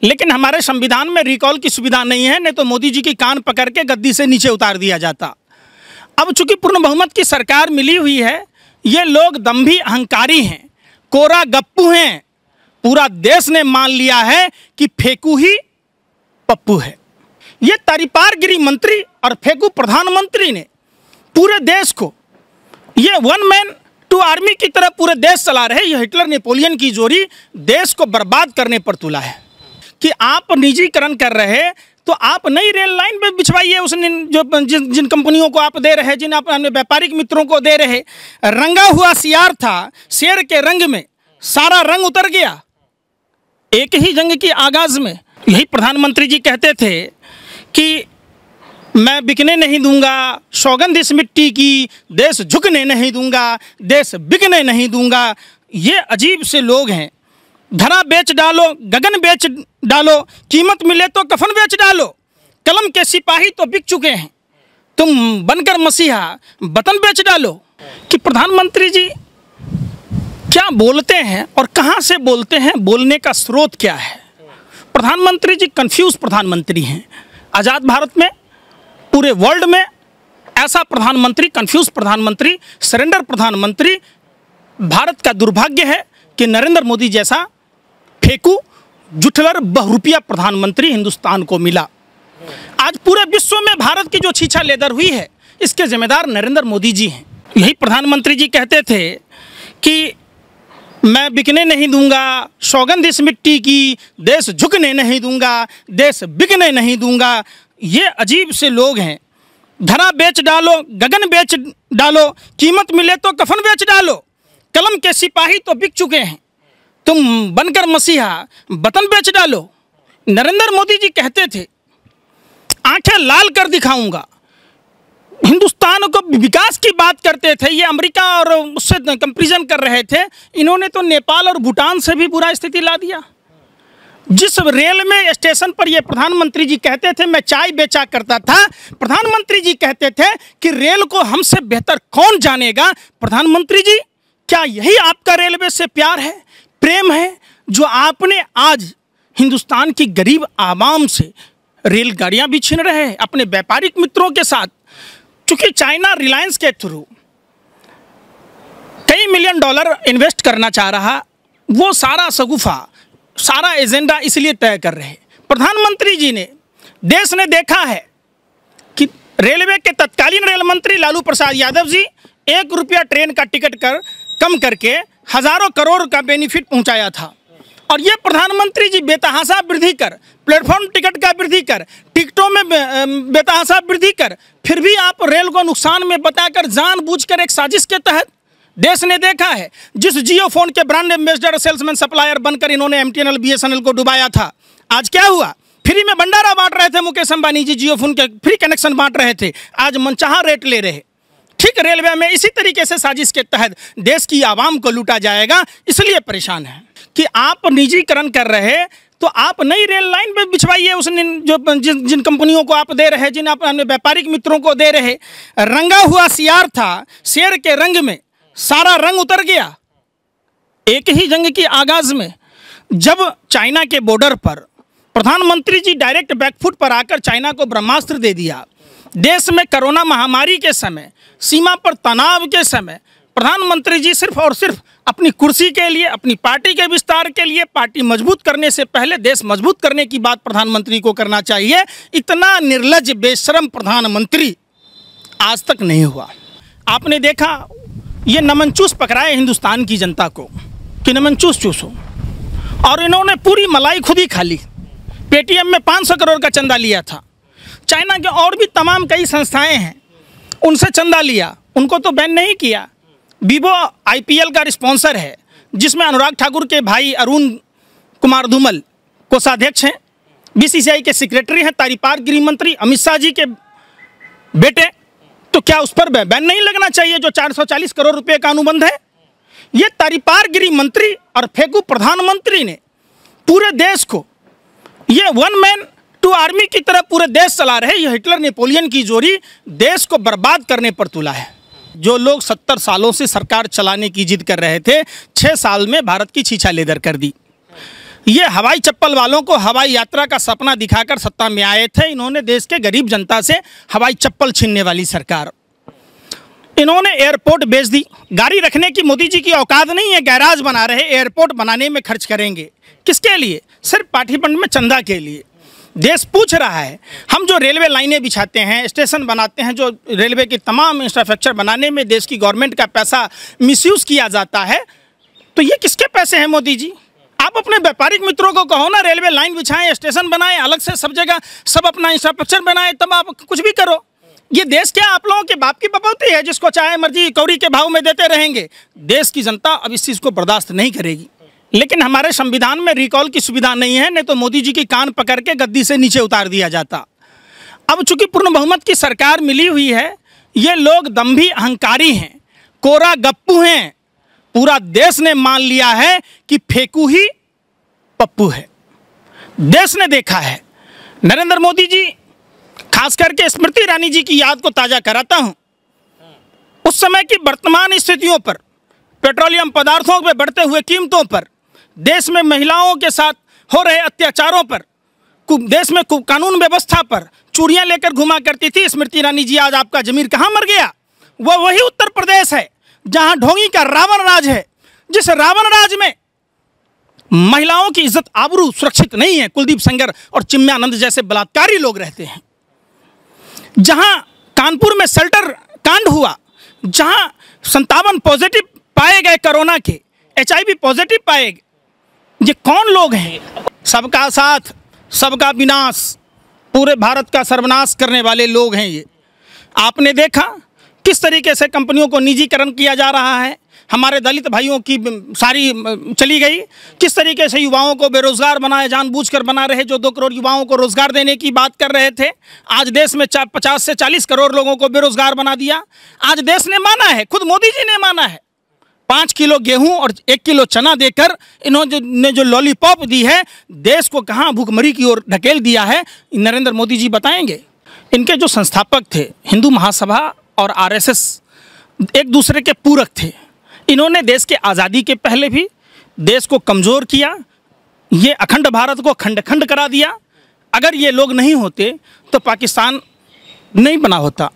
लेकिन हमारे संविधान में रिकॉल की सुविधा नहीं है, नहीं तो मोदी जी की कान पकड़ के गद्दी से नीचे उतार दिया जाता। अब चूंकि पूर्ण बहुमत की सरकार मिली हुई है, ये लोग दंभी अहंकारी हैं, कोरा गप्पू हैं। पूरा देश ने मान लिया है कि फेंकू ही पप्पू है। ये तरीपार गिरी मंत्री और फेंकू प्रधानमंत्री ने पूरे देश को, ये वन मैन टू आर्मी की तरह पूरे देश चला रहे। ये हिटलर नेपोलियन की जोड़ी देश को बर्बाद करने पर तुला है कि आप निजीकरण कर रहे, तो आप नई रेल लाइन पे बिछवाइए उस जिन कंपनियों को आप दे रहे, जिन आप अपने व्यापारिक मित्रों को दे रहे। रंगा हुआ सियार था, शेर के रंग में सारा रंग उतर गया एक ही जंग की आगाज में। यही प्रधानमंत्री जी कहते थे कि मैं बिकने नहीं दूंगा, सौगंध इस मिट्टी की, देश झुकने नहीं दूंगा, देश बिकने नहीं दूंगा। ये अजीब से लोग हैं। धरा बेच डालो, गगन बेच डालो, कीमत मिले तो कफन बेच डालो। कलम के सिपाही तो बिक चुके हैं, तुम बनकर मसीहा वतन बेच डालो। कि प्रधानमंत्री जी क्या बोलते हैं और कहाँ से बोलते हैं, बोलने का स्रोत क्या है। प्रधानमंत्री जी कंफ्यूज प्रधानमंत्री हैं। आज़ाद भारत में, पूरे वर्ल्ड में ऐसा प्रधानमंत्री, कंफ्यूज प्रधानमंत्री, सरेंडर प्रधानमंत्री, भारत का दुर्भाग्य है कि नरेंद्र मोदी जैसा फेंकू जुठलर बहुरुपिया प्रधानमंत्री हिंदुस्तान को मिला। आज पूरे विश्व में भारत की जो छीछा लेदर हुई है, इसके जिम्मेदार नरेंद्र मोदी जी हैं। यही प्रधानमंत्री जी कहते थे कि मैं बिकने नहीं दूंगा, सौगंध इस मिट्टी की, देश झुकने नहीं दूंगा, देश बिकने नहीं दूंगा। ये अजीब से लोग हैं। धरा बेच डालो, गगन बेच डालो, कीमत मिले तो कफन बेच डालो। कलम के सिपाही तो बिक चुके हैं, तुम बनकर मसीहा वतन बेच डालो। नरेंद्र मोदी जी कहते थे आंखें लाल कर दिखाऊंगा। हिंदुस्तान को विकास की बात करते थे, ये अमेरिका और उससे कंपैरिजन कर रहे थे। इन्होंने तो नेपाल और भूटान से भी बुरा स्थिति ला दिया। जिस रेल में स्टेशन पर ये प्रधानमंत्री जी कहते थे मैं चाय बेचा करता था, प्रधानमंत्री जी कहते थे कि रेल को हमसे बेहतर कौन जानेगा। प्रधानमंत्री जी, क्या यही आपका रेलवे से प्यार है, प्रेम है, जो आपने आज हिंदुस्तान की गरीब आवाम से रेलगाड़ियां भी छीन रहे हैं अपने व्यापारिक मित्रों के साथ। चूंकि चाइना रिलायंस के थ्रू कई $मिलियन इन्वेस्ट करना चाह रहा, वो सारा सगुफा, सारा एजेंडा इसलिए तय कर रहे। प्रधानमंत्री जी ने, देश ने देखा है कि रेलवे के तत्कालीन रेल मंत्री लालू प्रसाद यादव जी ₹1 ट्रेन का टिकट कम करके हजारों करोड़ का बेनिफिट पहुंचाया था। और ये प्रधानमंत्री जी बेतहाशा वृद्धि कर, प्लेटफॉर्म टिकट का वृद्धि कर, टिकटों में बेतहाशा वृद्धि कर, फिर भी आप रेल को नुकसान में बताकर जानबूझकर एक साजिश के तहत, देश ने देखा है जिस जियो फोन के ब्रांड एम्बेसडर, सेल्समैन, सप्लायर बनकर इन्होंने MTNL BSNL को डुबाया था, आज क्या हुआ। फ्री में भंडारा बांट रहे थे मुकेश अंबानी जी, जियो फोन के फ्री कनेक्शन बांट रहे थे, आज मनचाहा रेट ले रहे। ठीक रेलवे में इसी तरीके से साजिश के तहत देश की आवाम को लूटा जाएगा। इसलिए परेशान है कि आप निजीकरण कर रहे, तो आप नई रेल लाइन पे बिछवाइए उस जिन कंपनियों को आप दे रहे, जिन आप अपने व्यापारिक मित्रों को दे रहे। रंगा हुआ सियार था, शेर के रंग में सारा रंग उतर गया एक ही जंग की आगाज में। जब चाइना के बॉर्डर पर प्रधानमंत्री जी डायरेक्ट बैकफुट पर आकर चाइना को ब्रह्मास्त्र दे दिया। देश में कोरोना महामारी के समय, सीमा पर तनाव के समय, प्रधानमंत्री जी सिर्फ और सिर्फ अपनी कुर्सी के लिए, अपनी पार्टी के विस्तार के लिए, पार्टी मजबूत करने से पहले देश मजबूत करने की बात प्रधानमंत्री को करना चाहिए। इतना निर्लज्ज बेशरम प्रधानमंत्री आज तक नहीं हुआ। आपने देखा ये नमन चूस पकड़ाए हिंदुस्तान की जनता को कि नमन चूस चूसो, और इन्होंने पूरी मलाई खुद ही खा ली। पेटीएम में 500 करोड़ का चंदा लिया था। चाइना के और भी तमाम कई संस्थाएं हैं, उनसे चंदा लिया, उनको तो बैन नहीं किया। वीवो IPL का स्पॉन्सर है, जिसमें अनुराग ठाकुर के भाई अरुण कुमार धूमल कोषाध्यक्ष हैं, BCCI के सेक्रेटरी हैं, तरीपार गृह मंत्री अमित शाह जी के बेटे। तो क्या उस पर बैन नहीं लगना चाहिए जो 440 करोड़ रुपए का अनुबंध है। ये तरीपार गृह मंत्री और फेंकू प्रधानमंत्री ने पूरे देश को, ये वन मैन टू आर्मी की तरह पूरे देश चला रहे। ये हिटलर नेपोलियन की जोड़ी देश को बर्बाद करने पर तुला है। जो लोग 70 सालों से सरकार चलाने की जिद कर रहे थे, 6 साल में भारत की छीछा लेदर कर दी। ये हवाई चप्पल वालों को हवाई यात्रा का सपना दिखाकर सत्ता में आए थे। इन्होंने देश के गरीब जनता से हवाई चप्पल छीनने वाली सरकार, इन्होंने एयरपोर्ट बेच दी। गाड़ी रखने की मोदी जी की औकात नहीं है, गैराज बना रहे, एयरपोर्ट बनाने में खर्च करेंगे। किसके लिए? सिर्फ पार्टी फंड में चंदा के लिए। देश पूछ रहा है, हम जो रेलवे लाइनें बिछाते हैं, स्टेशन बनाते हैं, जो रेलवे की तमाम इंफ्रास्ट्रक्चर बनाने में देश की गवर्नमेंट का पैसा मिसयूज़ किया जाता है, तो ये किसके पैसे हैं मोदी जी? आप अपने व्यापारिक मित्रों को कहो ना, रेलवे लाइन बिछाएं, स्टेशन बनाएं, अलग से सब जगह सब अपना इंफ्रास्ट्रक्चर बनाएं, तब आप कुछ भी करो। ये देश क्या आप लोगों के बाप की बपौती है जिसको चाहे मर्जी कौड़ी के भाव में देते रहेंगे? देश की जनता अब इस चीज़ को बर्दाश्त नहीं करेगी। लेकिन हमारे संविधान में रिकॉल की सुविधा नहीं है, नहीं तो मोदी जी की कान पकड़ के गद्दी से नीचे उतार दिया जाता। अब चूंकि पूर्ण बहुमत की सरकार मिली हुई है, ये लोग दम्भी अहंकारी हैं, कोरा गप्पू हैं। पूरा देश ने मान लिया है कि फेंकू ही पप्पू है। देश ने देखा है। नरेंद्र मोदी जी, खास करके स्मृति ईरानी जी की याद को ताज़ा कराता हूं। उस समय की वर्तमान स्थितियों पर, पेट्रोलियम पदार्थों पर बढ़ते हुए कीमतों पर, देश में महिलाओं के साथ हो रहे अत्याचारों पर, देश में कानून व्यवस्था पर चूड़ियां लेकर घुमा करती थी स्मृति ईरानी जी। आज आपका जमीर कहाँ मर गया? वह वही उत्तर प्रदेश है जहां ढोंगी का रावण राज है, जिस रावण राज में महिलाओं की इज्जत आबरू सुरक्षित नहीं है। कुलदीप सेंगर और चिन्मयानंद जैसे बलात्कारी लोग रहते हैं। जहां कानपुर में शेल्टर कांड हुआ, जहां 57 पॉजिटिव पाए गए कोरोना के, HIV पॉजिटिव पाए गए, ये कौन लोग हैं? सबका साथ सबका विनाश, पूरे भारत का सर्वनाश करने वाले लोग हैं ये। आपने देखा किस तरीके से कंपनियों को निजीकरण किया जा रहा है। हमारे दलित भाइयों की सारी चली गई। किस तरीके से युवाओं को बेरोजगार बनाए, जानबूझकर बना रहे। जो 2 करोड़ युवाओं को रोजगार देने की बात कर रहे थे, आज देश में 50 से 40 करोड़ लोगों को बेरोजगार बना दिया। आज देश ने माना है, खुद मोदी जी ने माना है, 5 किलो गेहूं और 1 किलो चना देकर इन्होंने जो लॉलीपॉप दी है, देश को कहाँ भूखमरी की ओर ढकेल दिया है, नरेंद्र मोदी जी बताएंगे। इनके जो संस्थापक थे, हिंदू महासभा और RSS एक दूसरे के पूरक थे। इन्होंने देश के आज़ादी के पहले भी देश को कमज़ोर किया, ये अखंड भारत को खंड खंड करा दिया। अगर ये लोग नहीं होते तो पाकिस्तान नहीं बना होता।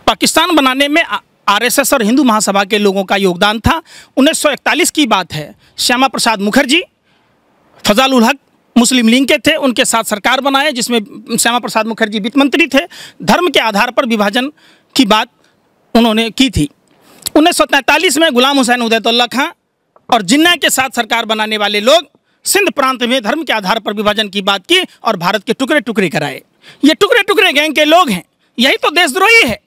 पाकिस्तान बनाने में RSS और हिंदू महासभा के लोगों का योगदान था। 1941 की बात है। श्यामा प्रसाद मुखर्जी, फजल उल हक मुस्लिम लीग के थे, उनके साथ सरकार बनाए जिसमें श्यामा प्रसाद मुखर्जी वित्त मंत्री थे। धर्म के आधार पर विभाजन की बात उन्होंने की थी। 1943 में गुलाम हुसैन उदयतुल्ला खां और जिन्ना के साथ सरकार बनाने वाले लोग सिंध प्रांत में धर्म के आधार पर विभाजन की बात की और भारत के टुकड़े टुकड़े कराए। ये टुकड़े टुकड़े गैंग के लोग हैं, यही तो देशद्रोही है।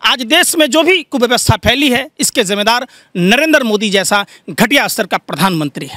आज देश में जो भी कुव्यवस्था फैली है, इसके जिम्मेदार नरेंद्र मोदी जैसा घटिया स्तर का प्रधानमंत्री है।